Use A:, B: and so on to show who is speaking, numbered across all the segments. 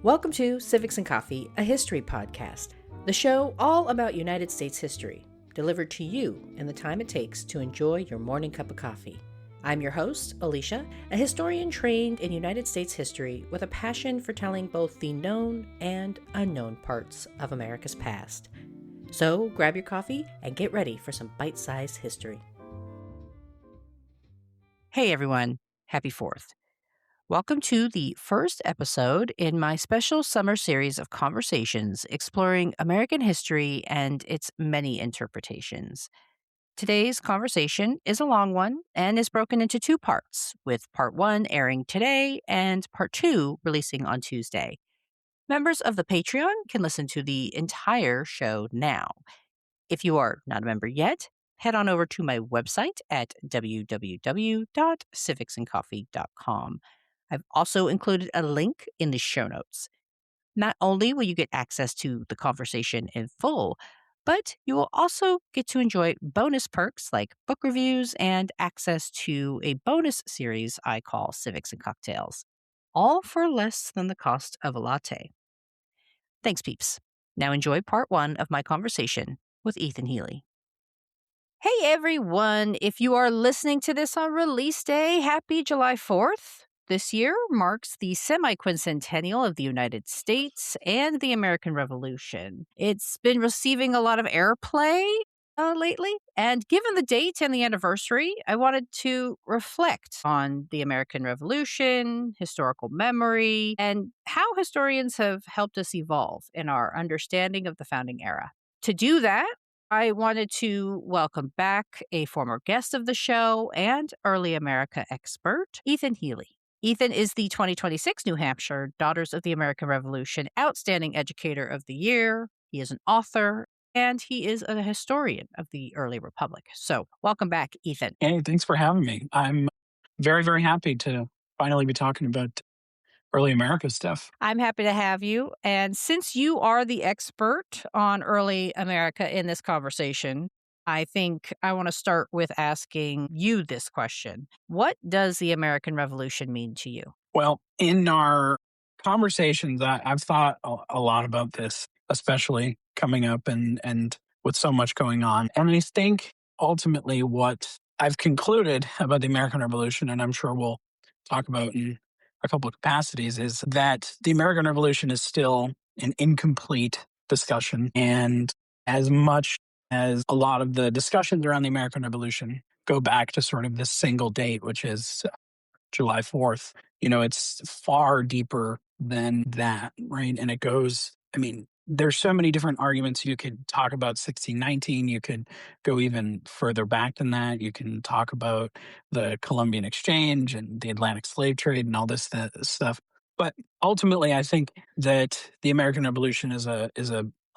A: Welcome to Civics and Coffee, a history podcast, the show all about United States history, delivered to you in the time it takes to enjoy your morning cup of coffee. I'm your host, Alicia, a historian trained in United States history with a passion for telling both the known and unknown parts of America's past. So grab your coffee and get ready for some bite-sized history. Hey everyone, happy 4th. Welcome to the first episode in my special summer series of conversations exploring American history and its many interpretations. Today's conversation is a long one and is broken into 2 parts, with part 1 airing today and part 2 releasing on Tuesday. Members of the Patreon can listen to the entire show now. If you are not a member yet, head on over to my website at www.civicsandcoffee.com. I've also included a link in the show notes. Not only will you get access to the conversation in full, but you will also get to enjoy bonus perks like book reviews and access to a bonus series I call Civics and Cocktails, all for less than the cost of a latte. Thanks, peeps. Now enjoy part 1 of my conversation with Ethan Healey. Hey, everyone. If you are listening to this on release day, happy July 4th. This year marks the semiquincentennial of the United States and the American Revolution. It's been receiving a lot of airplay lately, and given the date and the anniversary, I wanted to reflect on the American Revolution, historical memory, and how historians have helped us evolve in our understanding of the founding era. To do that, I wanted to welcome back a former guest of the show and early America expert, Ethan Healey. Ethan is the 2026 New Hampshire Daughters of the American Revolution Outstanding Educator of the Year. He is an author, and he is a historian of the early republic. So welcome back, Ethan.
B: Hey, thanks for having me. I'm very, very happy to finally be talking about early America stuff.
A: I'm happy to have you. And since you are the expert on early America in this conversation, I think I want to start with asking you this question. What does the American Revolution mean to you?
B: Well, in our conversations, I've thought a lot about this, especially coming up and with so much going on. And I think ultimately what I've concluded about the American Revolution, and I'm sure we'll talk about in a couple of capacities, is that the American Revolution is still an incomplete discussion. And as much as a lot of the discussions around the American Revolution go back to sort of this single date, which is July 4th, it's far deeper than that, right? And it goes, there's so many different arguments. You could talk about 1619. You could go even further back than that. You can talk about the Columbian Exchange and the Atlantic slave trade and all this stuff. But ultimately, I think that the American Revolution is a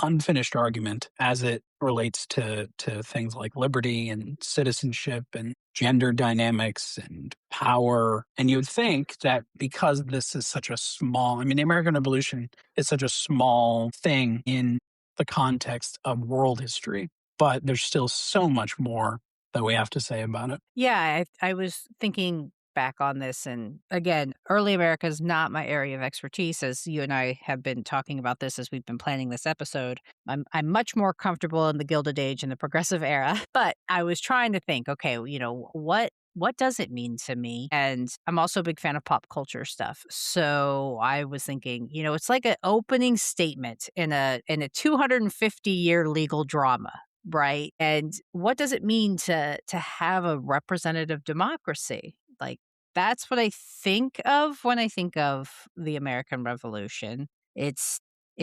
B: unfinished argument as it relates to things like liberty and citizenship and gender dynamics and power. And you'd think that because this is such a small, the American Revolution is such a small thing in the context of world history, but there's still so much more that we have to say about it.
A: Yeah, I was thinking back on this, and again, early America is not my area of expertise, as you and I have been talking about this as we've been planning this episode. I'm much more comfortable in the Gilded Age and the Progressive Era, but I was trying to think, okay, what does it mean to me? And I'm also a big fan of pop culture stuff. So I was thinking, it's like an opening statement in a 250-year legal drama, right? And what does it mean to have a representative democracy? Like, that's what I think of when I think of the American Revolution. It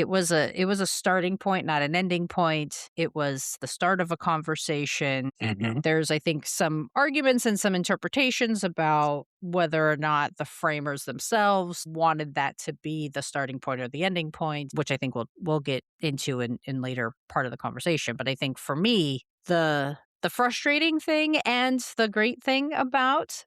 A: was a starting point, not an ending point. It was the start of a conversation.
B: Mhm.
A: There's, I think, some arguments and some interpretations about whether or not the framers themselves wanted that to be the starting point or the ending point, which I think we'll get into in later part of the conversation. But I think for me, the frustrating thing and the great thing about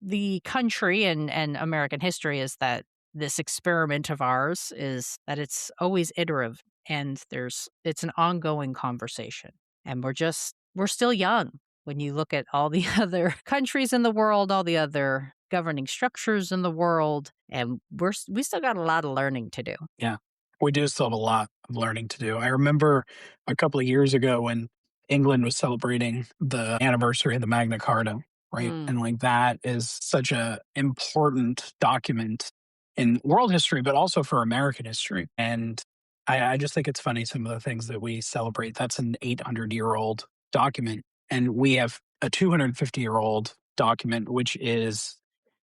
A: the country and American history is that this experiment of ours is that it's always iterative, and it's an ongoing conversation. And we're still young when you look at all the other countries in the world, all the other governing structures in the world. and we still got a lot of learning to do.
B: Yeah. We do still have a lot of learning to do. I remember a couple of years ago when England was celebrating the anniversary of the Magna Carta, right?
A: Mm.
B: And like that is such a important document in world history, but also for American history. And I just think it's funny some of the things that we celebrate. That's an 800-year-old document, and we have a 250-year-old document, which is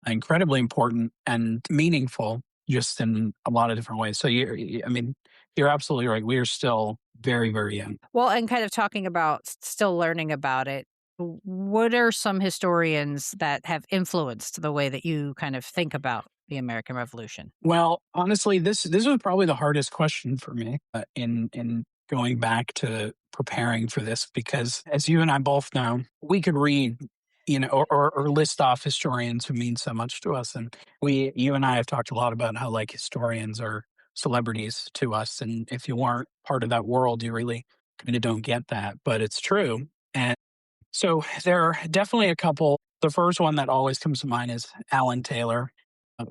B: incredibly important and meaningful just in a lot of different ways. So I mean, you're absolutely right. We are still very, very young.
A: Well, and kind of talking about still learning about it, what are some historians that have influenced the way that you kind of think about the American Revolution?
B: Well, honestly, this was probably the hardest question for me in going back to preparing for this because, as you and I both know, we could read, or list off historians who mean so much to us, and you and I have talked a lot about how like historians are celebrities to us, and if you weren't part of that world, you really kind of don't get that, but it's true. And so there are definitely a couple. The first one that always comes to mind is Alan Taylor,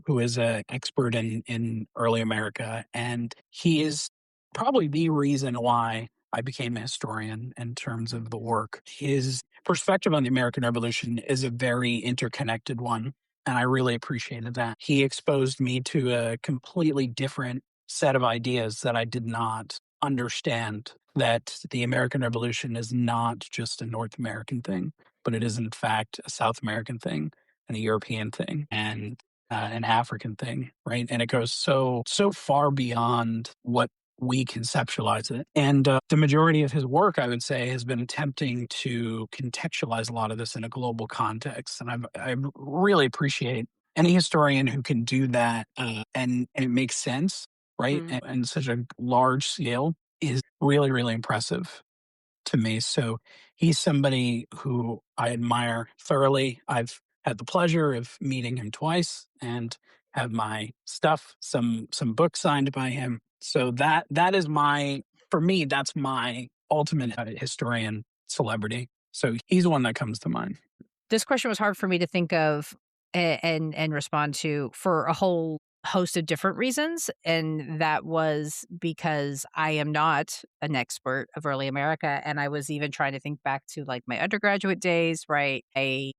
B: who is an expert in early America, and he is probably the reason why I became a historian in terms of the work. His perspective on the American Revolution is a very interconnected one, and I really appreciated that. He exposed me to a completely different set of ideas that I did not understand, that the American Revolution is not just a North American thing, but it is in fact a South American thing and a European thing and an African thing, right? And it goes so far beyond what we conceptualize it. And the majority of his work, I would say, has been attempting to contextualize a lot of this in a global context. And I really appreciate any historian who can do that, and it makes sense, right?
A: Mm.
B: And such a large scale is really, really impressive to me. So he's somebody who I admire thoroughly. I've had the pleasure of meeting him twice and have my stuff, some books signed by him. So that is my, for me, that's my ultimate historian celebrity. So he's one that comes to mind.
A: This question was hard for me to think of and respond to for a whole host of different reasons, and that was because I am not an expert of early America, and I was even trying to think back to, like, my undergraduate days, right? I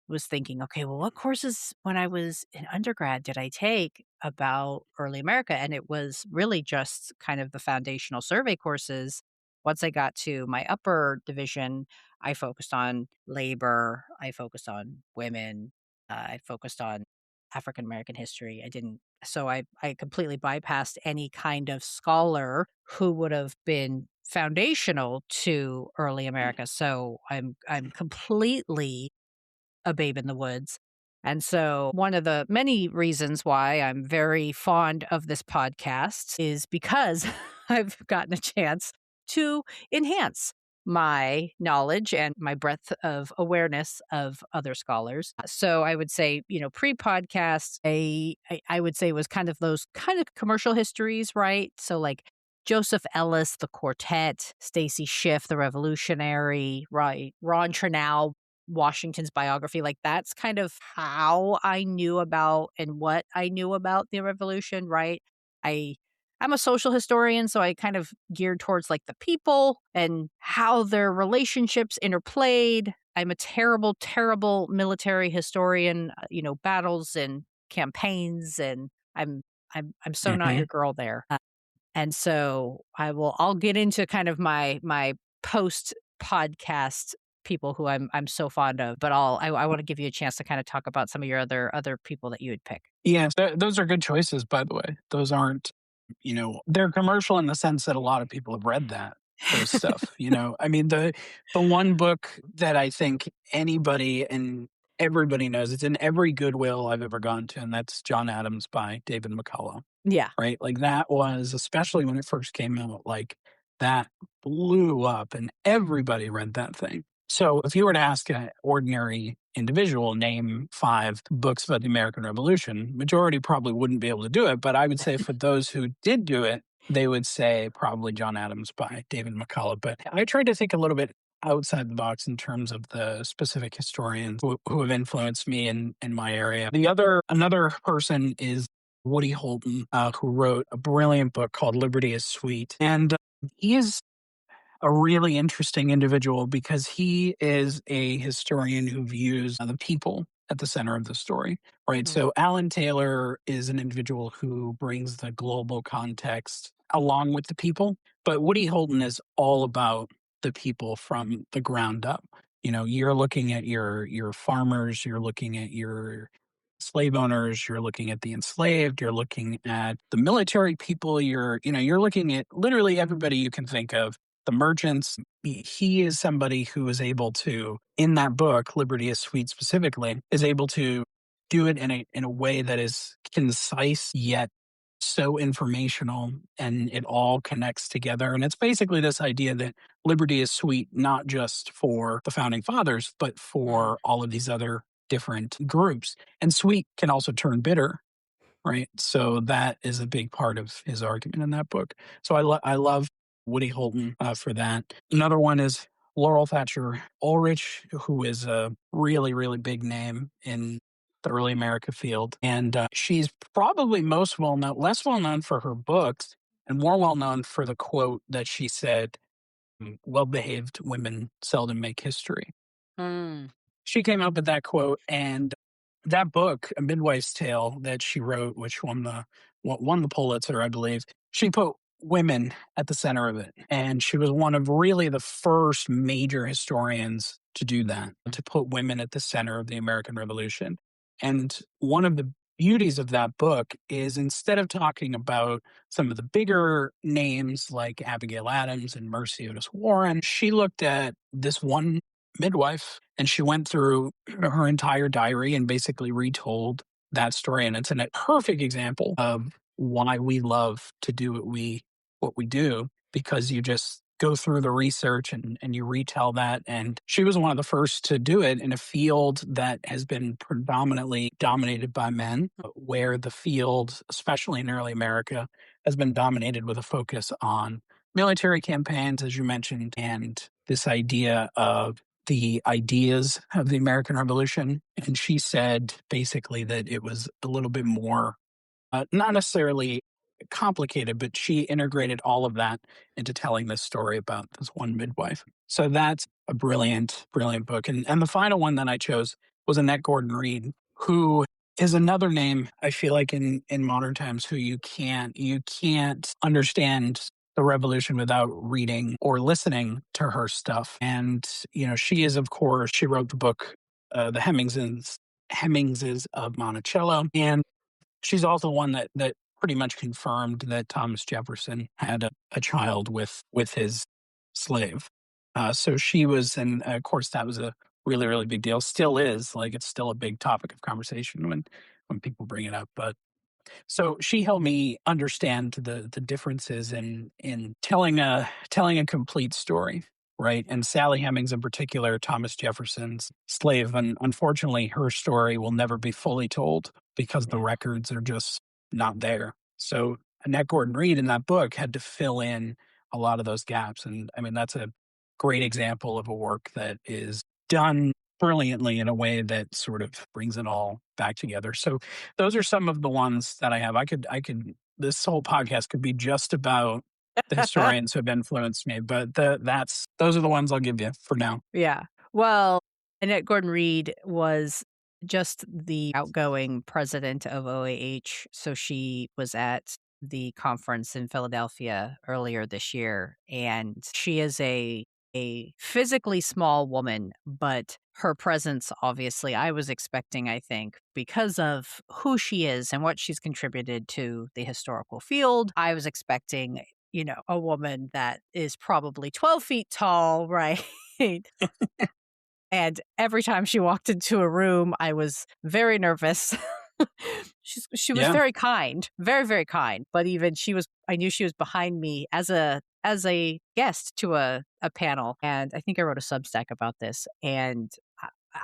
A: was thinking, okay, well, what courses when I was in undergrad did I take about early America? And it was really just kind of the foundational survey courses. Once I got to my upper division, I focused on labor, I focused on women, I focused on African American history. I didn't, so I completely bypassed any kind of scholar who would have been foundational to early America. So I'm completely a babe in the woods. And so, one of the many reasons why I'm very fond of this podcast is because I've gotten a chance to enhance my knowledge and my breadth of awareness of other scholars. So I would say, pre-podcast, I would say was kind of those kind of commercial histories, right? So like Joseph Ellis, the Quartet, Stacy Schiff, the Revolutionary, right? Ron Chernow, Washington's biography, like, that's kind of how I knew about and what I knew about the revolution, right? I I'm a social historian, so I kind of geared towards, like, the people and how their relationships interplayed. I'm a terrible, terrible military historian, battles and campaigns, and I'm so not
B: Hmm.
A: your girl there. And so I'll get into kind of my post podcast people who I'm so fond of, but I want to give you a chance to kind of talk about some of your other people that you would pick.
B: Yes, those are good choices, by the way. Those aren't, they're commercial in the sense that a lot of people have read those stuff. I mean, the one book that I think anybody and everybody knows, it's in every Goodwill I've ever gone to, and that's John Adams by David McCullough,
A: Yeah.
B: right? Like that was, especially when it first came out, like that blew up and everybody read that thing. So if you were to ask an ordinary individual, name five books about the American Revolution, majority probably wouldn't be able to do it. But I would say for those who did do it, they would say probably John Adams by David McCullough. But I tried to think a little bit outside the box in terms of the specific historians who have influenced me in my area. Another person is Woody Holden, who wrote a brilliant book called Liberty is Sweet. And he is a really interesting individual because he is a historian who views the people at the center of the story, right?
A: Mhm.
B: So Alan Taylor is an individual who brings the global context along with the people, but Woody Holden is all about the people from the ground up. You know, you're looking at your farmers, you're looking at your slave owners, you're looking at the enslaved, you're looking at the military people, you're looking at literally everybody you can think of, the merchants. He is somebody who is able to, in that book, Liberty is Sweet specifically, is able to do it in a way that is concise yet so informational, and it all connects together. And it's basically this idea that liberty is sweet, not just for the founding fathers, but
A: Mm.
B: for all of these other different groups. And sweet can also turn bitter, right? So that is a big part of his argument in that book. So I love Woody Holton for that. Another one is Laurel Thatcher Ulrich, who is a really, really big name in the early America field. And she's probably most well known, less well known for her books, and more well known for the quote that she said, well behaved women seldom make history.
A: Mm.
B: She came up with that quote, and that book, A Midwife's Tale, that she wrote, which won the Pulitzer, I believe, she put women at the center of it, and she was one of really the first major historians to do that, to put women at the center of the American Revolution. And one of the beauties of that book is, instead of talking about some of the bigger names like Abigail Adams and Mercy Otis Warren, she looked at this one midwife, and she went through her entire diary and basically retold that story. And it's a perfect example of why we love to do what we do, because you just go through the research and you retell that. And she was one of the first to do it in a field that has been predominantly dominated by men, where the field, especially in early America, has been dominated with a focus on military campaigns, as you mentioned, and this idea of the ideas of the American Revolution. And she said basically that it was a little bit more, not necessarily complicated, but she integrated all of that into telling this story about this one midwife. So that's a brilliant, brilliant book. And the final one that I chose was Annette Gordon Reed, who is another name, I feel like, in modern times, who you can't understand the revolution without reading or listening to her stuff. And she is, of course, she wrote the book, The Hemmingses of Monticello, and she's also one that pretty much confirmed that Thomas Jefferson had a child with his slave. So she was, and of course that was a really, really big deal. Still is, like, it's still a big topic of conversation when people bring it up. But so she helped me understand the differences in telling a complete story, right? And Sally Hemings in particular, Thomas Jefferson's slave, and unfortunately, her story will never be fully told because the
A: Yeah.
B: records are just not there. So Annette Gordon Reed in that book had to fill in a lot of those gaps, and I mean that's a great example of a work that is done brilliantly in a way that sort of brings it all back together. So those are some of the ones that I have. This whole podcast could be just about the historians who have influenced me, but those are the ones I'll give you for now.
A: Yeah. Well, Annette Gordon Reed was just the outgoing president of OAH. So she was at the conference in Philadelphia earlier this year. And she is a physically small woman, but her presence, obviously, I was expecting, I think, because of who she is and what she's contributed to the historical field. I was expecting, a woman that is probably 12 feet tall, right? And every time she walked into a room, I was very nervous. She was
B: Yeah,
A: very kind, very, very kind, but even I knew she was behind me as a guest to a panel, and I think I wrote a Substack about this, and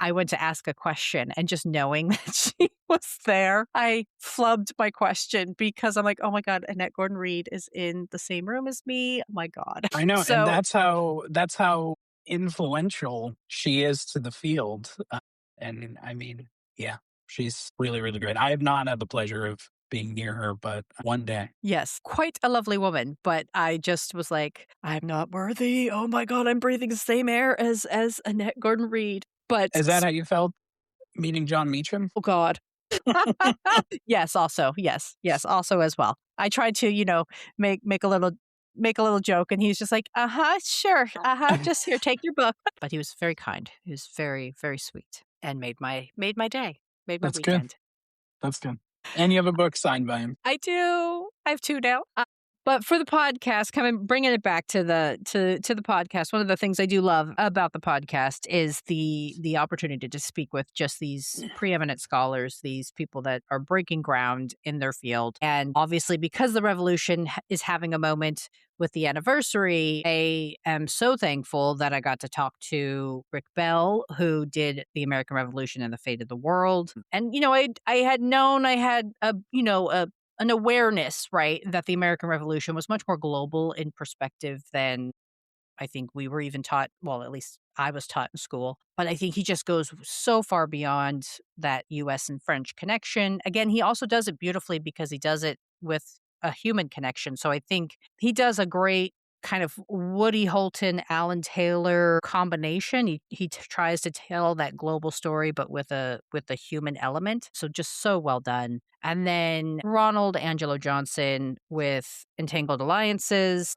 A: I went to ask a question, and just knowing that she was there, I flubbed my question because I'm like, "Oh my god, Annette Gordon Reed is in the same room as me. Oh my god."
B: I know, and
A: So
B: that's how influential she is to the field. And I mean, yeah, she's really, really great. I have not had the pleasure of being near her, but one day.
A: Yes, quite a lovely woman, but I just was like, "I'm not worthy. Oh my god, I'm breathing the same air as Annette Gordon Reed." But
B: Is that how you felt meeting John Meacham?
A: oh god. Yes, also, yes, yes, also as well. I tried to, make a little joke, and he's just like, "Uh-huh, sure, uh-huh, just here, take your book." But he was very kind. He was very, very sweet and made my day, made my
B: That's good.
A: weekend.
B: That's good. And you have a book signed by him.
A: I do. I have 2 now. But for the podcast, coming bringing it back to the podcast, one of the things I do love about the podcast is the opportunity to speak with just these preeminent scholars, these people that are breaking ground in their field. And obviously, because the revolution is having a moment with the anniversary, I am so thankful that I got to talk to Rick Bell, who did the American Revolution and the Fate of the World. And I had known I had a an awareness, right, that the American Revolution was much more global in perspective than I think we were even taught. Well, at least I was taught in school. But I think he just goes so far beyond that US and French connection. Again, he also does it beautifully because he does it with a human connection. So I think he does a great kind of Woody Holton, Alan Taylor combination. He tries to tell that global story, but with a human element. So just so well done. And then Ronald Angelo Johnson with Entangled Alliances.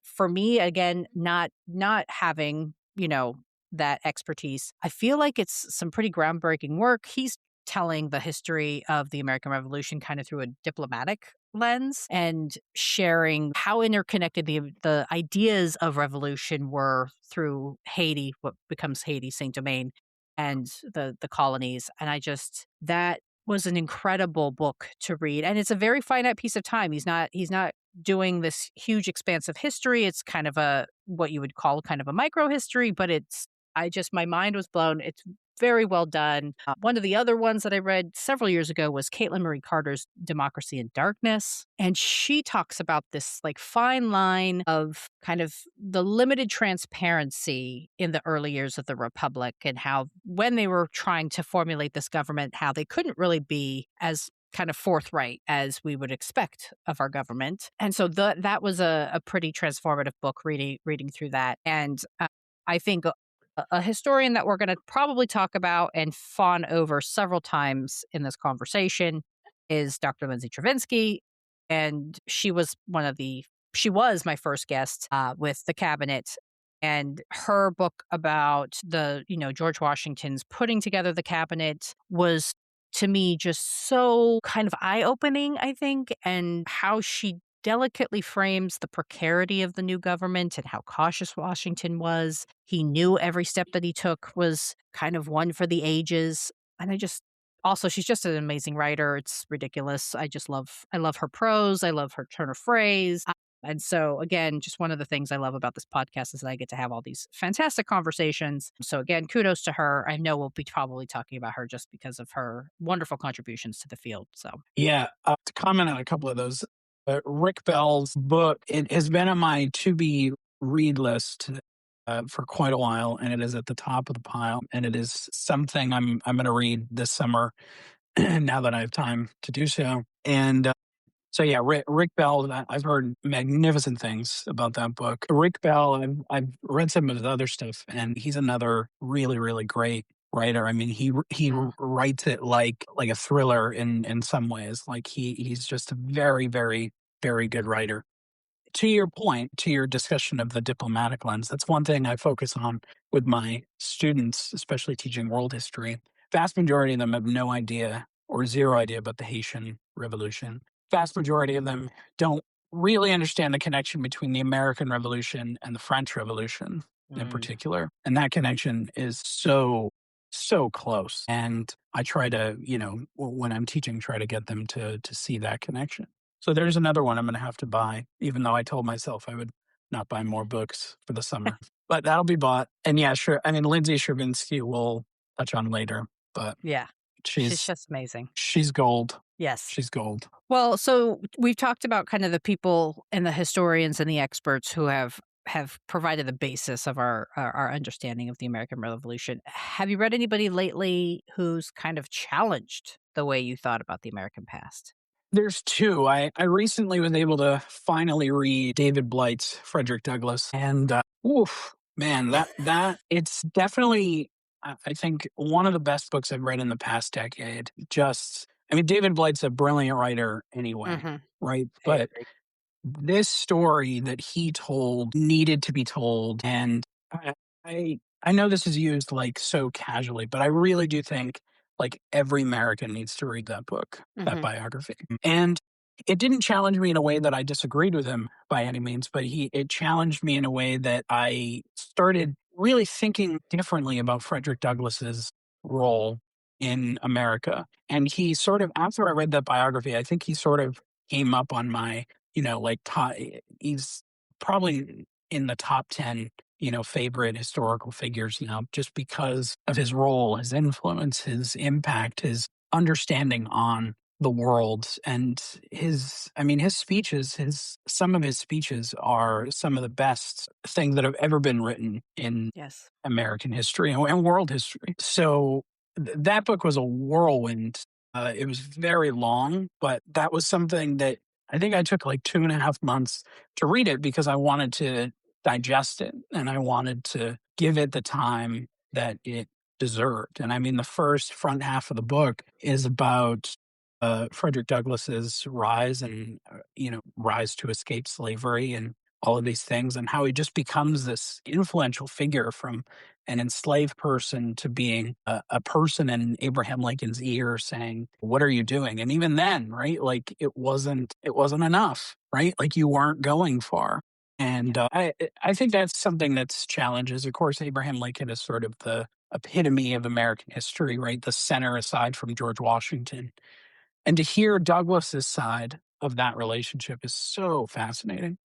A: For me, again, not having, that expertise, I feel like it's some pretty groundbreaking work. He's telling the history of the American Revolution kind of through a diplomatic lens and sharing how interconnected the ideas of revolution were through Haiti, what becomes Haiti, Saint Domingue, and the colonies. And that was an incredible book to read. And it's a very finite piece of time. He's not doing this huge expanse of history. It's kind of a what you would call kind of a micro history, but my mind was blown. It's very well done. One of the other ones that I read several years ago was Caitlin Marie Carter's Democracy in Darkness. And she talks about this like fine line of kind of the limited transparency in the early years of the Republic and how when they were trying to formulate this government, how they couldn't really be as kind of forthright as we would expect of our government. And so that was a pretty transformative book reading through that. And I think a historian that we're going to probably talk about and fawn over several times in this conversation is Dr. Lindsay Travinsky. And she was my first guest with the cabinet. And her book about George Washington's putting together the cabinet was to me just so kind of eye opening, I think, and how she delicately frames the precarity of the new government and how cautious Washington was. He knew every step that he took was kind of one for the ages. And she's just an amazing writer. It's ridiculous. I love her prose. I love her turn of phrase. And so, again, just one of the things I love about this podcast is that I get to have all these fantastic conversations. So, again, kudos to her. I know we'll be probably talking about her just because of her wonderful contributions to the field. So,
B: Yeah, to comment on a couple of those, Rick Bell's book, it has been on my to be read list for quite a while, and it is at the top of the pile. And it is something I'm going to read this summer now that I have time to do so. And so yeah, Rick Bell. I've heard magnificent things about that book. Rick Bell. I've read some of his other stuff, and he's another really great writer. I mean, he writes it like a thriller in some ways. Like he's just a very good writer. To your point, to your discussion of the diplomatic lens, that's one thing I focus on with my students, especially teaching world history. Vast majority of them have no idea or zero idea about the Haitian Revolution. Vast majority of them don't really understand the connection between the American Revolution and the French Revolution in
A: mm,
B: particular. And that connection is so close. And I try to, when I'm teaching, try to get them to see that connection. So there's another one I'm going to have to buy, even though I told myself I would not buy more books for the summer. But that'll be bought. And yeah, sure. I mean, Lindsay Stravinsky we'll touch on later, but
A: yeah, she's
B: she's
A: just amazing.
B: she's gold.
A: Yes.
B: She's gold.
A: Well, so we've talked about kind of the people and the historians and the experts who have have provided the basis of our understanding of the American Revolution. Have you read anybody lately who's kind of challenged the way you thought about the American past?
B: There's 2. I recently was able to finally read David Blight's Frederick Douglass, and, oof, man, that it's definitely, I think, one of the best books I've read in the past decade. Just I mean, David Blight's a brilliant writer anyway,
A: Mhm.
B: right?
A: I
B: But
A: agree.
B: this story that he told needed to be told, and I know this is used, like, so casually, but I really do think, like, every American needs to read that book, that
A: Mhm.
B: biography, and it didn't challenge me in a way that I disagreed with him by any means, but he it challenged me in a way that I started really thinking differently about Frederick Douglass's role in America, and he sort of after I read that biography, I think he sort of came up on my, like, he's probably in the top 10, favorite historical figures now just because of his role, his influence, his impact, his understanding on the world, and his speeches, his some of his speeches are some of the best things that have ever been written in
A: Yes.
B: American history and world history. So that book was a whirlwind. It was very long, but that was something that I think I took like 2.5 months to read it because I wanted to digest it and I wanted to give it the time that it deserved. And I mean, the first front half of the book is about Frederick Douglass's rise and rise to escape slavery and all of these things, and how he just becomes this influential figure from an enslaved person to being a person in Abraham Lincoln's ear saying, "What are you doing?" And even then, right, like it wasn't enough, right? Like you weren't going far.
A: Yeah.
B: And I think that's something that's challenges. Of course, Abraham Lincoln is sort of the epitome of American history, right? The center aside from George Washington. And to hear Douglas's side of that relationship is so fascinating.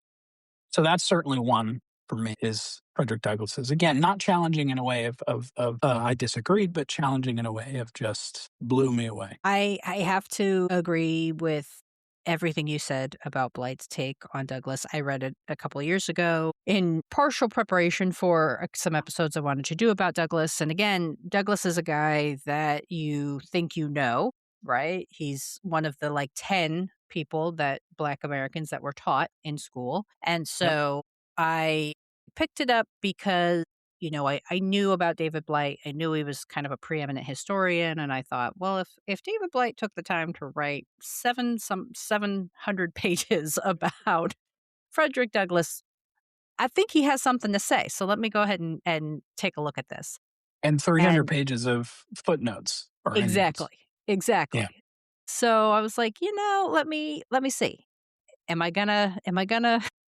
B: So that's certainly one for me is Frederick Douglass's. Again, not challenging in a way of I disagreed, but challenging in a way of just blew me away.
A: I have to agree with everything you said about Blight's take on Douglas. I read it a couple of years ago in partial preparation for some episodes I wanted to do about Douglas. And again, Douglas is a guy that you think you know, right? He's one of the like 10 people that Black Americans that were taught in school. And
B: Yep.
A: so I picked it up because I knew about David Blight. I knew he was kind of a preeminent historian, and I thought, well, if David Blight took the time to write 700 pages about Frederick Douglass, I think he has something to say. So let me go ahead and take a look at this.
B: And 300
A: And
B: pages of footnotes or endnotes.
A: exactly, exactly.
B: Yeah.
A: So I was like, let me see. Am I gonna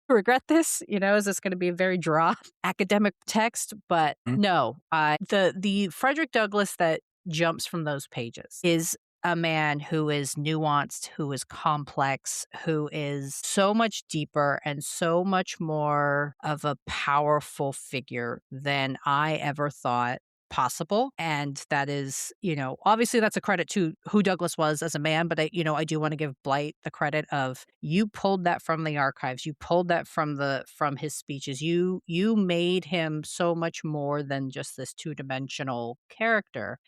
A: regret this? Is this gonna be a very dry academic text? But
B: Mhm.
A: no, the Frederick Douglass that jumps from those pages is a man who is nuanced, who is complex, who is so much deeper and so much more of a powerful figure than I ever thought possible. And that is, obviously that's a credit to who Douglas was as a man, but I do want to give Blight the credit of you pulled that from the archives. You pulled that from his speeches. You made him so much more than just this two-dimensional character.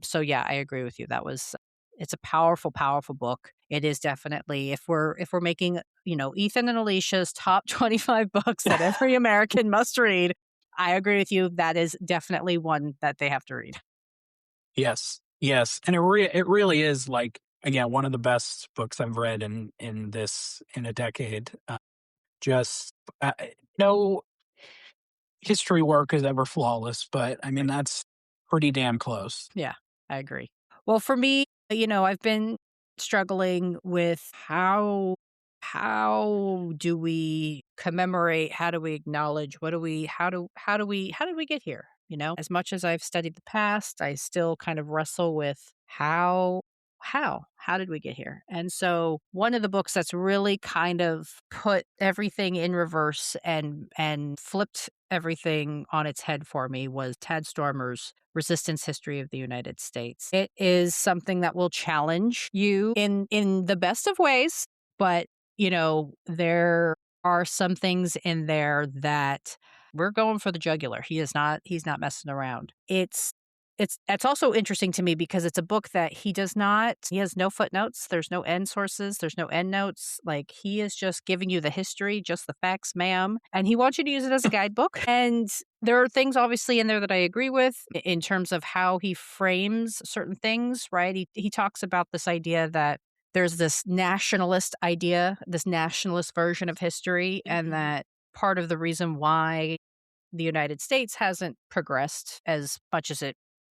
A: So yeah, I agree with you. It's a powerful, powerful book. It is definitely if we're making, Ethan and Alicia's top 25 books that every American must read, I agree with you. That is definitely one that they have to read.
B: Yes. Yes. And it really is like again one of the best books I've read in a decade. Just no history work is ever flawless, but I mean
A: Right.
B: that's pretty damn close.
A: Yeah, I agree. Well, for me, I've been struggling with how do we commemorate, how do we acknowledge, what do we how did we get here? As much as I've studied the past, I still kind of wrestle with how did we get here? And so one of the books that's really kind of put everything in reverse and flipped everything on its head for me was Tad Stormer's Resistance History of the United States. It is something that will challenge you in the best of ways, but there are some things in there that we're going for the jugular. He's not messing around. It's also interesting to me because it's a book that he has no footnotes, there's no end sources, there's no end notes. Like he is just giving you the history, just the facts, ma'am. And he wants you to use it as a guidebook. And there are things obviously in there that I agree with in terms of how he frames certain things, right? He talks about this idea that there's this nationalist idea, this nationalist version of history, and that part of the reason why the United States hasn't progressed as much as it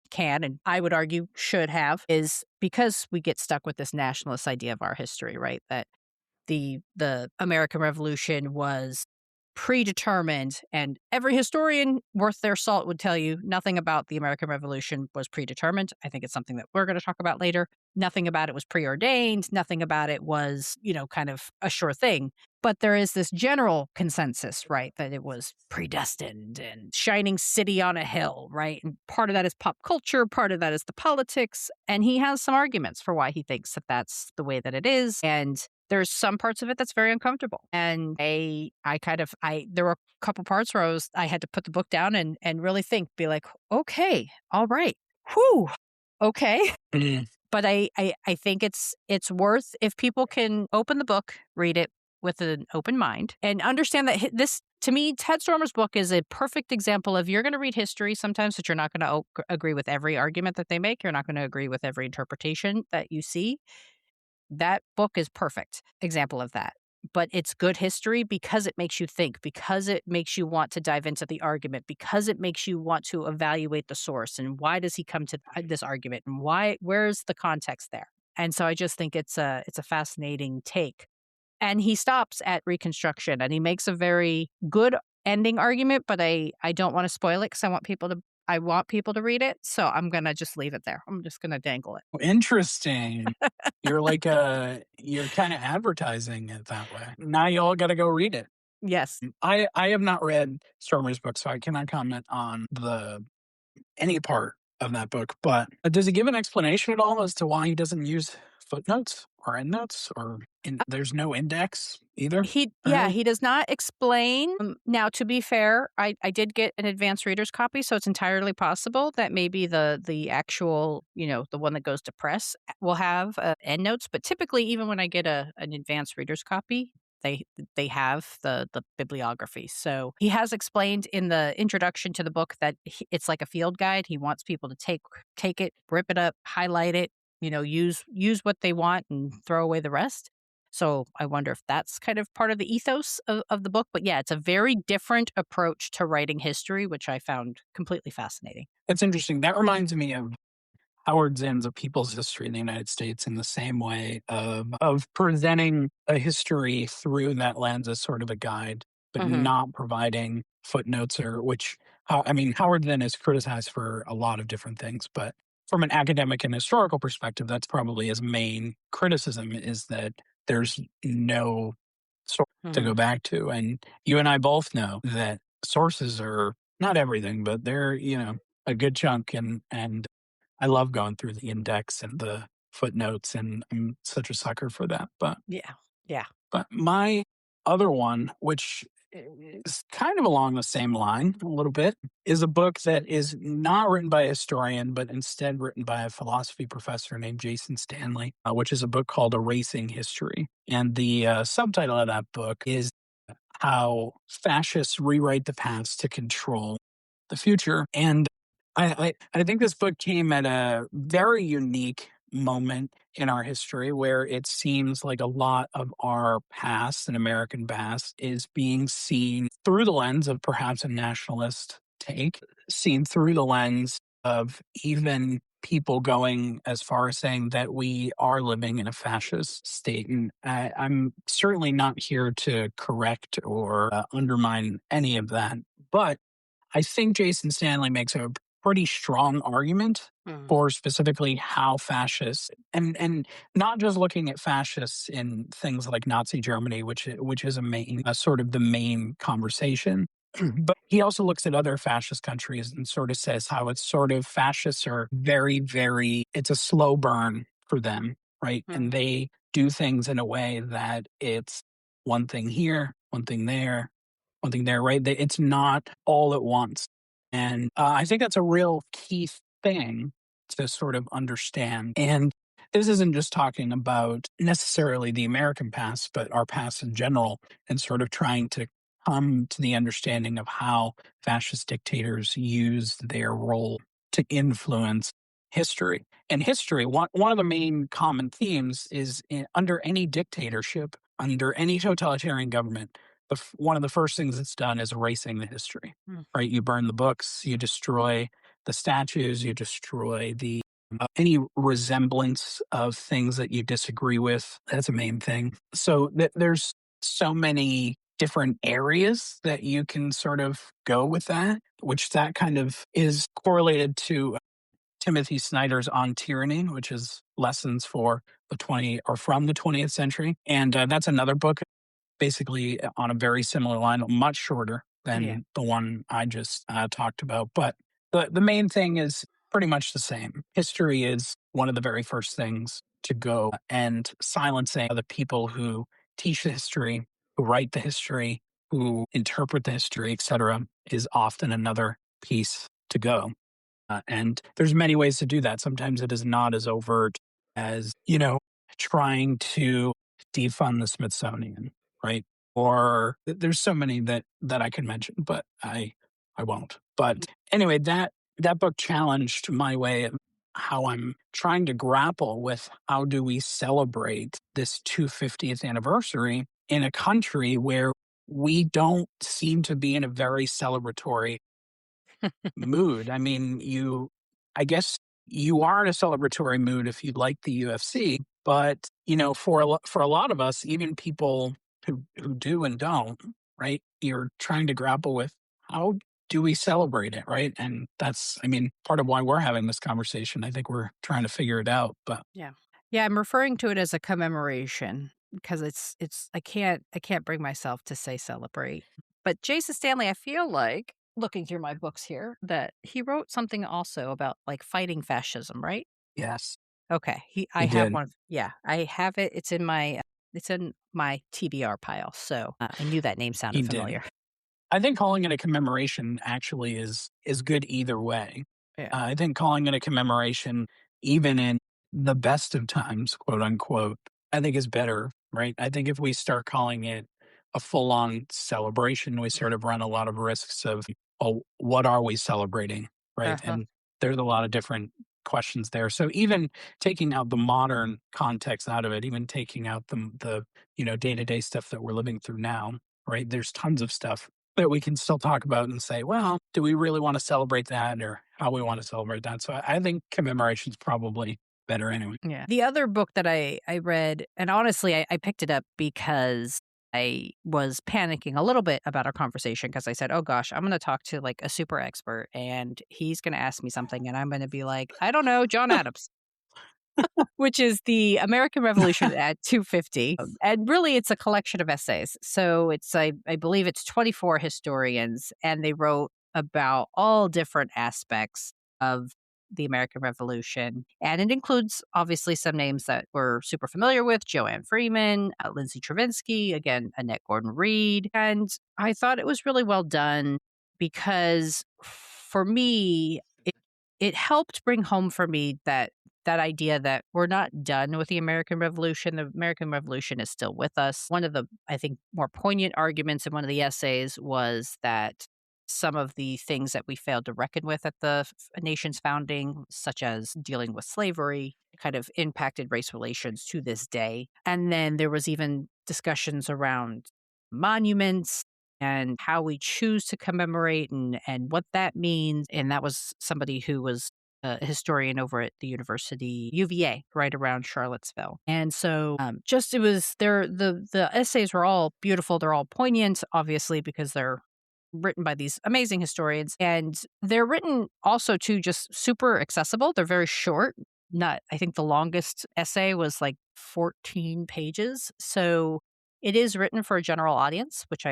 A: can, and I would argue should have, is because we get stuck with this nationalist idea of our history, right? That the American Revolution was predetermined, and every historian worth their salt would tell you nothing about the American Revolution was predetermined. I think it's something that we're going to talk about later. Nothing about it was preordained. Nothing about it was, kind of a sure thing. But there is this general consensus, right, that it was predestined and shining city on a hill, right? And part of that is pop culture, part of that is the politics. And he has some arguments for why he thinks that that's the way that it is. And there's some parts of it that's very uncomfortable. And there were a couple parts where I had to put the book down and really think, be like, okay, all right, whew, okay.
B: Mm.
A: But I think it's worth if people can open the book, read it with an open mind, and understand that this, to me, Ted Stormer's book is a perfect example of you're going to read history sometimes, but you're not going to agree with every argument that they make. You're not going to agree with every interpretation that you see. That book is perfect example of that. But it's good history because it makes you think, because it makes you want to dive into the argument, because it makes you want to evaluate the source and why does he come to this argument and where's the context there. And so I just think it's a fascinating take. And he stops at Reconstruction and he makes a very good ending argument, but I don't want to spoil it because I want people to read it. So I'm gonna just leave it there. I'm just gonna dangle it.
B: Interesting. You're kind of advertising it that way. Now you all got to go read it.
A: Yes.
B: I have not read Stormer's book, so I cannot comment on the any part of that book. But does he give an explanation at all as to why he doesn't use footnotes or endnotes, or there's no index either? Really?
A: He does not explain. Now, to be fair, I did get an advanced reader's copy, so it's entirely possible that maybe the actual, the one that goes to press will have endnotes. But typically, even when I get an advanced reader's copy, they they have the bibliography. So he has explained in the introduction to the book that it's like a field guide. He wants people to take it, rip it up, highlight it, use what they want and throw away the rest. So I wonder if that's kind of part of the ethos of the book. But yeah, it's a very different approach to writing history, which I found completely fascinating.
B: That's interesting. That reminds me of Howard Zinn's A People's History in the United States in the same way of presenting a history through that lens as sort of a guide, but
A: Hmm.
B: not providing footnotes or I mean, Howard Zinn is criticized for a lot of different things, but from an academic and historical perspective, that's probably his main criticism is that there's no source to
A: Hmm.
B: go back to. And you and I both know that sources are not everything, but they're, a good chunk and I love going through the index and the footnotes, and I'm such a sucker for that.
A: Yeah. Yeah.
B: But my other one, which is kind of along the same line a little bit, is a book that is not written by a historian, but instead written by a philosophy professor named Jason Stanley, which is a book called Erasing History. And the subtitle of that book is How Fascists Rewrite the Past to Control the Future. And I think this book came at a very unique moment in our history where it seems like a lot of our past and American past is being seen through the lens of perhaps a nationalist take, seen through the lens of even people going as far as saying that we are living in a fascist state. And I'm certainly not here to correct or undermine any of that. But I think Jason Stanley makes a pretty strong argument
A: Mm.
B: for specifically how fascists and not just looking at fascists in things like Nazi Germany, which is a main sort of the main conversation. But he also looks at other fascist countries and sort of says how it's sort of fascists are very, very, it's a slow burn for them, right? And
A: Mm.
B: they do things in a way that it's one thing here, one thing there, one thing there, right? It's not all at once. And I think that's a real key thing to sort of understand. And this isn't just talking about necessarily the American past, but our past in general, and sort of trying to come to the understanding of how fascist dictators used their role to influence history. And history, one of the main common themes is under any dictatorship, under any totalitarian government, one of the first things that's done is erasing the history,
A: Mm.
B: right? You burn the books, you destroy the statues, you destroy the any resemblance of things that you disagree with. That's a main thing. So there's so many different areas that you can sort of go with that, which that kind of is correlated to Timothy Snyder's On Tyranny, which is lessons for the 20 or from the 20th century. And that's another book basically on a very similar line, much shorter
A: Yeah.
B: than the one I just talked about. But the main thing is pretty much the same. History is one of the very first things to go, and silencing the people who teach the history, who write the history, who interpret the history, etc., is often another piece to go. And there's many ways to do that. Sometimes it is not as overt as, trying to defund the Smithsonian, right? Or there's so many that I could mention, but I won't. But anyway, that book challenged my way of how I'm trying to grapple with how do we celebrate this 250th anniversary in a country where we don't seem to be in a very celebratory mood. I mean, I guess you are in a celebratory mood if you like the UFC, but for a lot of us, even people who do and don't, right? You're trying to grapple with how do we celebrate it, right? And that's, I mean, part of why we're having this conversation. I think we're trying to figure it out, but
A: Yeah. Yeah, I'm referring to it as a commemoration because it's I can't bring myself to say celebrate. But Jason Stanley, I feel like looking through my books here that he wrote something also about like fighting fascism, right?
B: yes,
A: Okay. I
B: he
A: have
B: did.
A: one. Yeah, I have it. It's in my TBR pile. So I knew that name
B: He
A: sounded
B: did.
A: familiar.
B: I think calling it a commemoration actually is good either way.
A: Yeah.
B: I think calling it a commemoration, even in the best of times, quote unquote, I think is better, right? I think if we start calling it a full on celebration, we sort of run a lot of risks of, oh, what are we celebrating, right?
A: Uh-huh.
B: And there's a lot of different questions there. So even taking out the modern context out of it, even taking out the day to day stuff that we're living through now, right? There's tons of stuff that we can still talk about and say, well, do we really want to celebrate that or how we want to celebrate that? So I think commemoration is probably better anyway.
A: Yeah. The other book that I read, and honestly, I picked it up because I was panicking a little bit about our conversation because I said, "Oh gosh, I'm going to talk to like a super expert, and he's going to ask me something, and I'm going to be like, I don't know, John Adams." Which is the American Revolution at 250. And really, it's a collection of essays. So I believe it's 24 historians, and they wrote about all different aspects of the American Revolution. And it includes obviously some names that we're super familiar with: Joanne Freeman, Lindsay Travinsky, again, Annette Gordon Reed. And I thought it was really well done because for me, it helped bring home for me that idea that we're not done with the American Revolution. The American Revolution is still with us. One of the, I think, more poignant arguments in one of the essays was that some of the things that we failed to reckon with at the nation's founding, such as dealing with slavery, kind of impacted race relations to this day. And then there was even discussions around monuments and how we choose to commemorate and what that means. And that was somebody who was a historian over at the university UVA, right around Charlottesville. And so, just it was there. The essays were all beautiful. They're all poignant, obviously, because they're written by these amazing historians, and they're written also too just super accessible. They're very short. Not, I think the longest essay was like 14 pages. So it is written for a general audience, which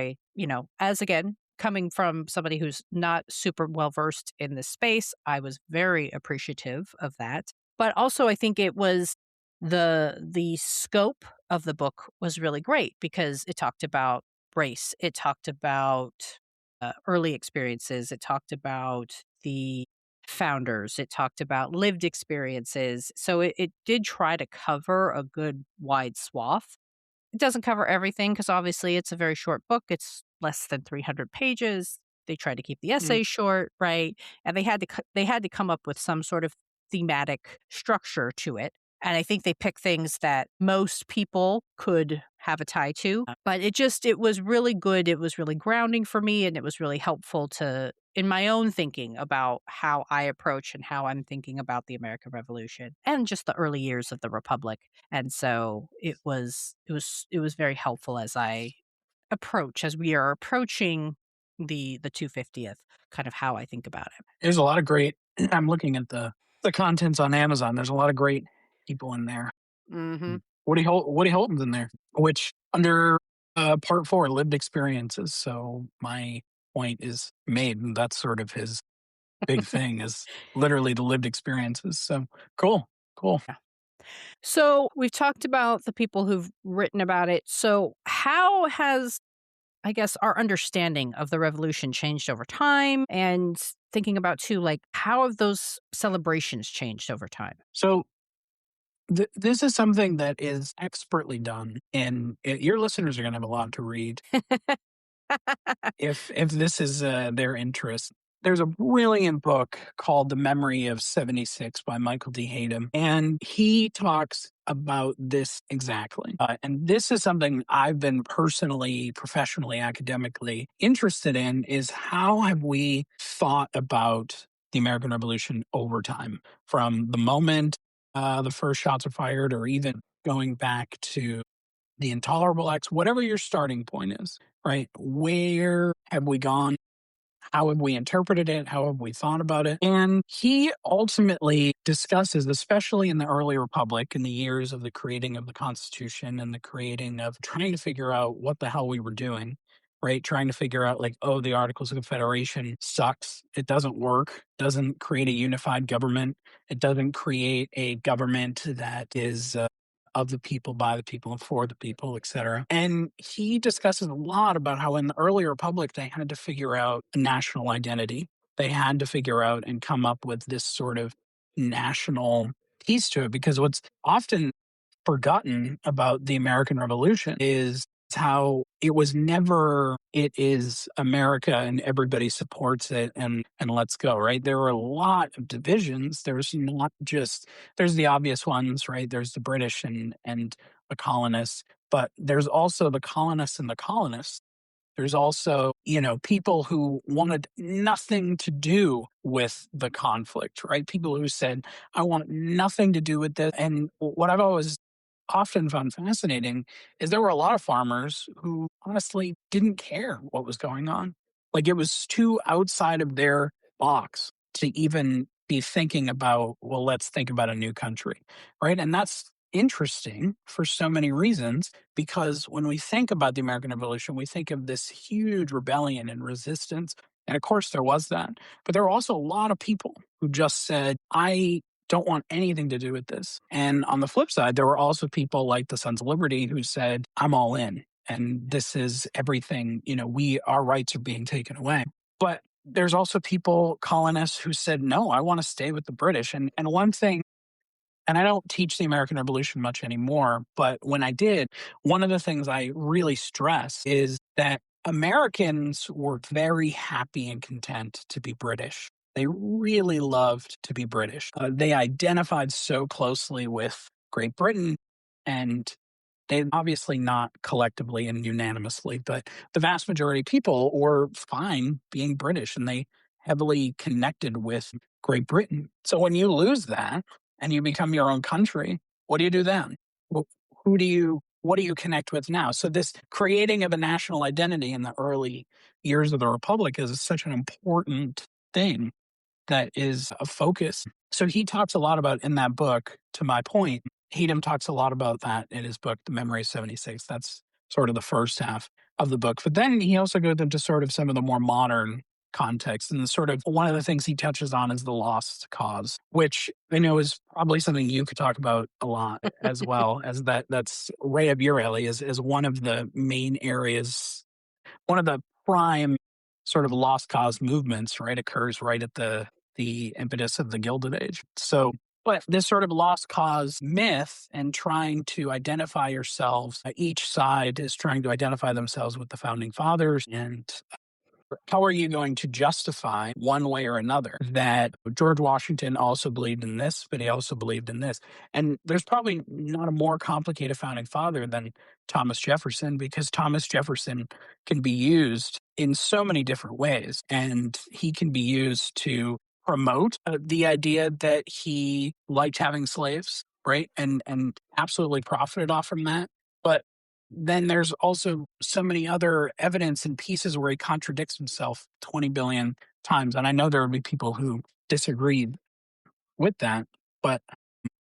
A: as again, coming from somebody who's not super well versed in this space, I was very appreciative of that. But also I think it was the scope of the book was really great because it talked about race, it talked about early experiences, it talked about the founders, it talked about lived experiences. So it did try to cover a good wide swath. It doesn't cover everything because obviously it's a very short book. It's less than 300 pages. They tried to keep the
B: Mm.
A: essays short, right? And they had to come up with some sort of thematic structure to it. And I think they picked things that most people could have a tie to. But it was really good. It was really grounding for me and it was really helpful to in my own thinking about how I approach and how I'm thinking about the American Revolution and just the early years of the Republic. And so it was very helpful as we are approaching the 250th, kind of how I think about it.
B: There's a lot of great I'm looking at the contents on Amazon. There's a lot of great people in there.
A: Mhm.
B: Woody Holton's in there, which under, part 4, lived experiences, so my point is made, and that's sort of his big thing is literally the lived experiences, so cool, cool.
A: Yeah. So, we've talked about the people who've written about it. So, how has I guess our understanding of the revolution changed over time and thinking about too like how have those celebrations changed over time?
B: So, this is something that is expertly done, and, your listeners are gonna have a lot to read if this is, their interest. There's a brilliant book called The Memory of '76 by Michael D. Hayden, and he talks about this exactly. And this is something I've been personally, professionally, academically interested in is how have we thought about the American Revolution over time from the moment the first shots are fired or even going back to the intolerable acts, whatever your starting point is, right? Where have we gone? How have we interpreted it? How have we thought about it? And he ultimately discusses, especially in the early republic, in the years of the creating of the Constitution and the creating of trying to figure out what the hell we were doing, right? Trying to figure out, like, oh, the Articles of Confederation sucks. It doesn't work, doesn't create a unified government. It doesn't create a government that is of the people, by the people, and for the people, etc. And he discusses a lot about how in the early republic they had to figure out a national identity. They had to figure out and come up with this sort of national piece to it because what's often forgotten about the American Revolution is how it was never it is America and everybody supports it and let's go, right? There were a lot of divisions. There's not just there's the obvious ones, right? There's the British and the colonists, but there's also the colonists and the colonists. There's also, people who wanted nothing to do with the conflict, right? People who said, I want nothing to do with this. And what I've always often found fascinating is there were a lot of farmers who honestly didn't care what was going on. Like it was too outside of their box to even be thinking about, well, let's think about a new country, right? And that's interesting for so many reasons because when we think about the American Revolution, we think of this huge rebellion and resistance. And of course, there was that. But there were also a lot of people who just said, I don't want anything to do with this. And on the flip side, there were also people like the Sons of Liberty who said, I'm all in. And this is everything, our rights are being taken away. But there's also people, colonists, who said, no, I want to stay with the British. And one thing and I don't teach the American Revolution much anymore, but when I did, one of the things I really stress is that Americans were very happy and content to be British. They really loved to be British. They identified so closely with Great Britain, and they obviously not collectively and unanimously, but the vast majority of people were fine being British and they heavily connected with Great Britain. So when you lose that, and you become your own country, what do you do then? Wh- what do you connect with now? So this creating of a national identity in the early years of the Republic is such an important thing that is a focus. So he talks a lot about in that book, to my point, Hedem talks a lot about that in his book, The Memory of '76. That's sort of the first half of the book. But then he also goes into sort of some of the more modern context. And sort of one of the things he touches on is the lost cause, which I know is probably something you could talk about a lot as well as that's right up your alley is one of the main areas one of the prime sort of lost cause movements, right, occurs right at the impetus of the Gilded Age. So, but this sort of lost cause myth and trying to identify yourselves, each side is trying to identify themselves with the founding fathers, and how are you going to justify one way or another that George Washington also believed in this, but he also believed in this? And there's probably not a more complicated founding father than Thomas Jefferson, because Thomas Jefferson can be used in so many different ways. And he can be used to promote the idea that he liked having slaves, right? And absolutely profited off from that. But then there's also so many other evidence and pieces where he contradicts himself 20 billion times. And I know there would be people who disagreed with that. But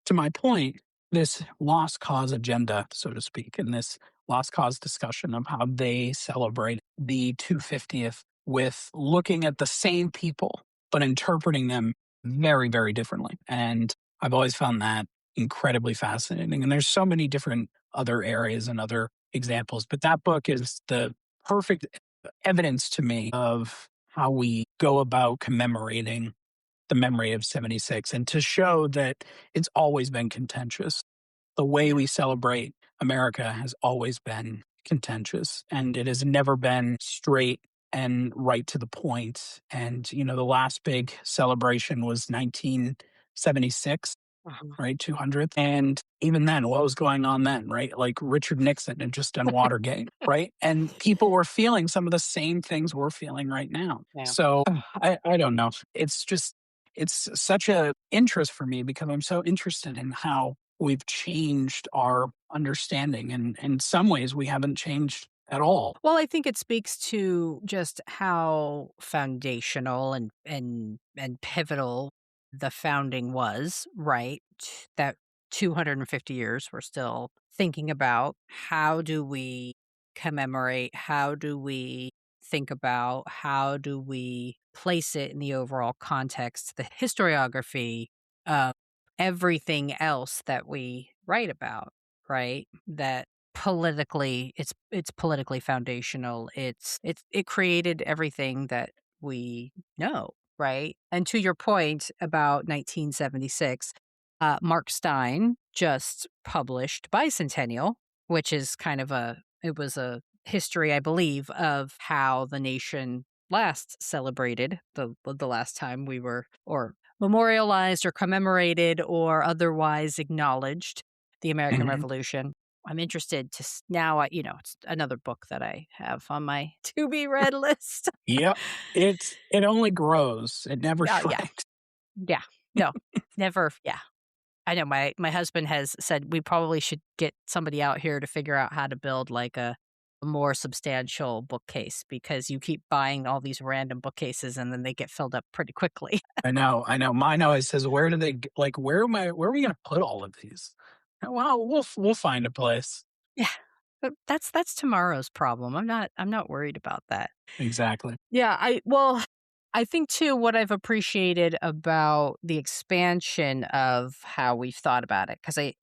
B: to my point, this lost cause agenda, so to speak, and this lost cause discussion of how they celebrate the 250th with looking at the same people, but interpreting them very, very differently. And I've always found that incredibly fascinating. And there's so many different other areas and other examples, but that book is the perfect evidence to me of how we go about commemorating the memory of 76 and to show that it's always been contentious. The way
A: Yeah.
B: we celebrate America has always been contentious, and it has never been straight and right to the point. And, the last big celebration was 1976,
A: Uh-huh.
B: right? 200th. And even then, what was going on then, right? Like Richard Nixon had just done Watergate, right? And people were feeling some of the same things we're feeling right now.
A: Yeah.
B: So I don't know. It's such a interest for me because I'm so interested in how we've changed our understanding. And in some ways, we haven't changed at all.
A: Well, I think it speaks to just how foundational and pivotal the founding was, right? That 250 years we're still thinking about how do we commemorate, how do we think about, how do we place it in the overall context, the historiography of everything else that we write about, right? That politically it's politically foundational. It created everything that we know, right? And to your point about 1976, Mark Stein just published Bicentennial, which is kind of it was a history, I believe, of how the nation last celebrated the last time we were or memorialized or commemorated or otherwise acknowledged the American
B: Mhm.
A: Revolution. I'm interested to now. It's another book that I have on my to be read list.
B: Yep. It only grows. It never
A: Yeah,
B: shrinks.
A: yeah, no, never. Yeah, I know. My husband has said we probably should get somebody out here to figure out how to build like a more substantial bookcase because you keep buying all these random bookcases and then they get filled up pretty quickly.
B: I know, I know. Mine always says, "Where do they like? Where are we gonna put all of these?" Well, we'll find a place.
A: Yeah, but that's tomorrow's problem. I'm not worried about that.
B: Exactly.
A: Yeah, I think too what I've appreciated about the expansion of how we've thought about it, because I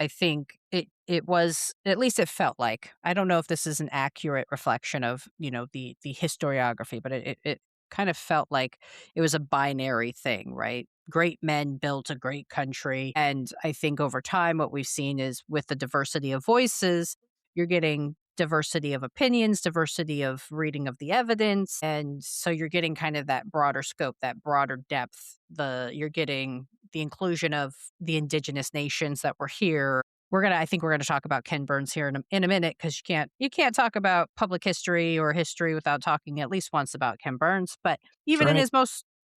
A: think it was, at least it felt like, I don't know if this is an accurate reflection of, the historiography, but it kind of felt like it was a binary thing, right? Great men built a great country. And I think over time what we've seen is with the diversity of voices, you're getting diversity of opinions, diversity of reading of the evidence. And so you're getting kind of that broader scope, that broader depth. You're getting the inclusion of the indigenous nations that were here. I think we're gonna talk about Ken Burns here in a minute because you can't talk about public history or history without talking at least once about Ken Burns. But
B: That's
A: even in
B: right.
A: his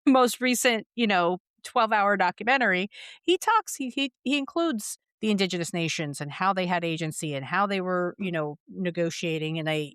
A: most recent, 12-hour documentary, he includes the indigenous nations and how they had agency and how they were, negotiating. And I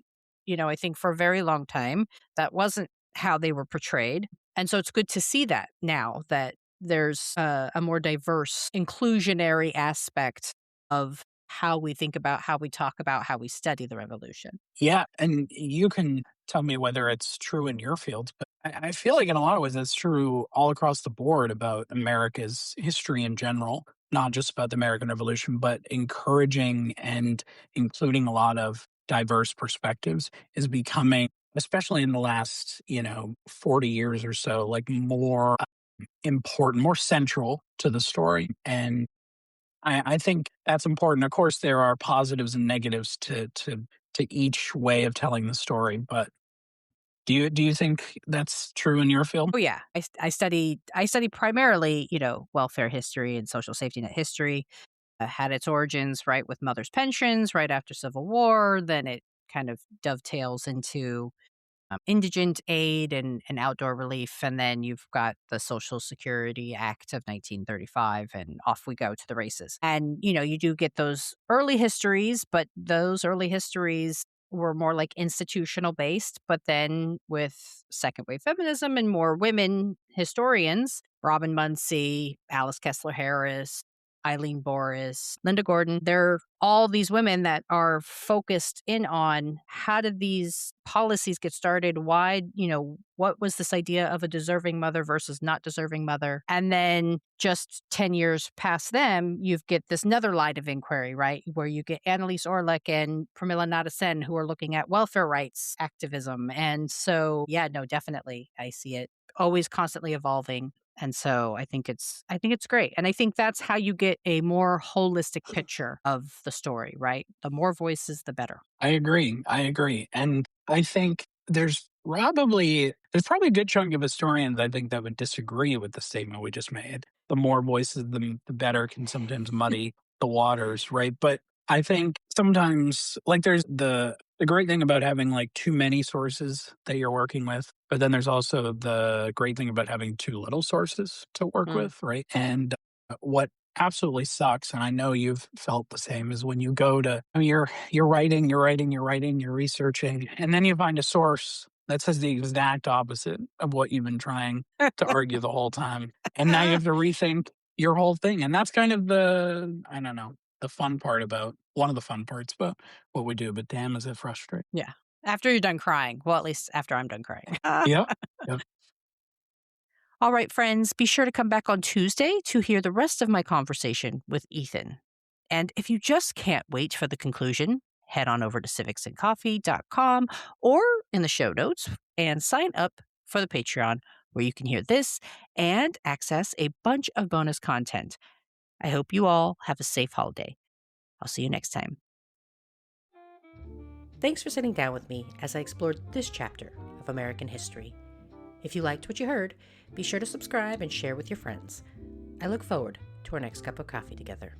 A: think for a very long time, that wasn't how they were portrayed. And so it's good to see that now that there's a more diverse, inclusionary aspect of how we think about, how we talk about, how we study the revolution.
B: Yeah, and you can tell me whether it's true in your field, but I feel like in a lot of ways it's true all across the board about America's history in general, not just about the American Revolution, but encouraging and including a lot of diverse perspectives is becoming, especially in the last, 40 years or so, like more important, more central to the story. And I think that's important. Of course, there are positives and negatives to each way of telling the story. But do you think that's true in your field?
A: Oh yeah, I study primarily, welfare history and social safety net history. Had its origins right with mothers' pensions right after Civil War. Then it kind of dovetails into indigent aid and outdoor relief. And then you've got the Social Security Act of 1935, and off we go to the races. And, you do get those early histories, but those early histories were more like institutional based. But then with second wave feminism and more women historians, Robin Muncie, Alice Kessler Harris, Eileen Boris, Linda Gordon. They're all these women that are focused in on how did these policies get started? Why, what was this idea of a deserving mother versus not deserving mother? And then just 10 years past them, you get this another line of inquiry, right? Where you get Annalise Orlick and Pramila Nadasen who are looking at welfare rights activism. And so, yeah, no, definitely. I see it always constantly evolving. And so I think it's great. And I think that's how you get a more holistic picture of the story, right? The more voices, the better.
B: I agree. I agree. And I think there's probably a good chunk of historians I think that would disagree with the statement we just made. The more voices, the better can sometimes muddy the waters, right? But I think sometimes like there's the great thing about having like too many sources that you're working with, but then there's also the great thing about having too little sources to work
A: Mm.
B: with, right? And what absolutely sucks, and I know you've felt the same, is when you go to I mean, you're researching, and then you find a source that says the exact opposite of what you've been trying to argue the whole time. And now you have to rethink your whole thing. And that's kind of I don't know, the fun part about one of the fun parts about what we do, but damn, is it frustrating.
A: Yeah. After you're done crying. Well, at least after I'm done crying.
B: Yep. Yep.
A: All right, friends, be sure to come back on Tuesday to hear the rest of my conversation with Ethan. And if you just can't wait for the conclusion, head on over to civicsandcoffee.com or in the show notes and sign up for the Patreon where you can hear this and access a bunch of bonus content. I hope you all have a safe holiday. I'll see you next time. Thanks for sitting down with me as I explored this chapter of American history. If you liked what you heard, be sure to subscribe and share with your friends. I look forward to our next cup of coffee together.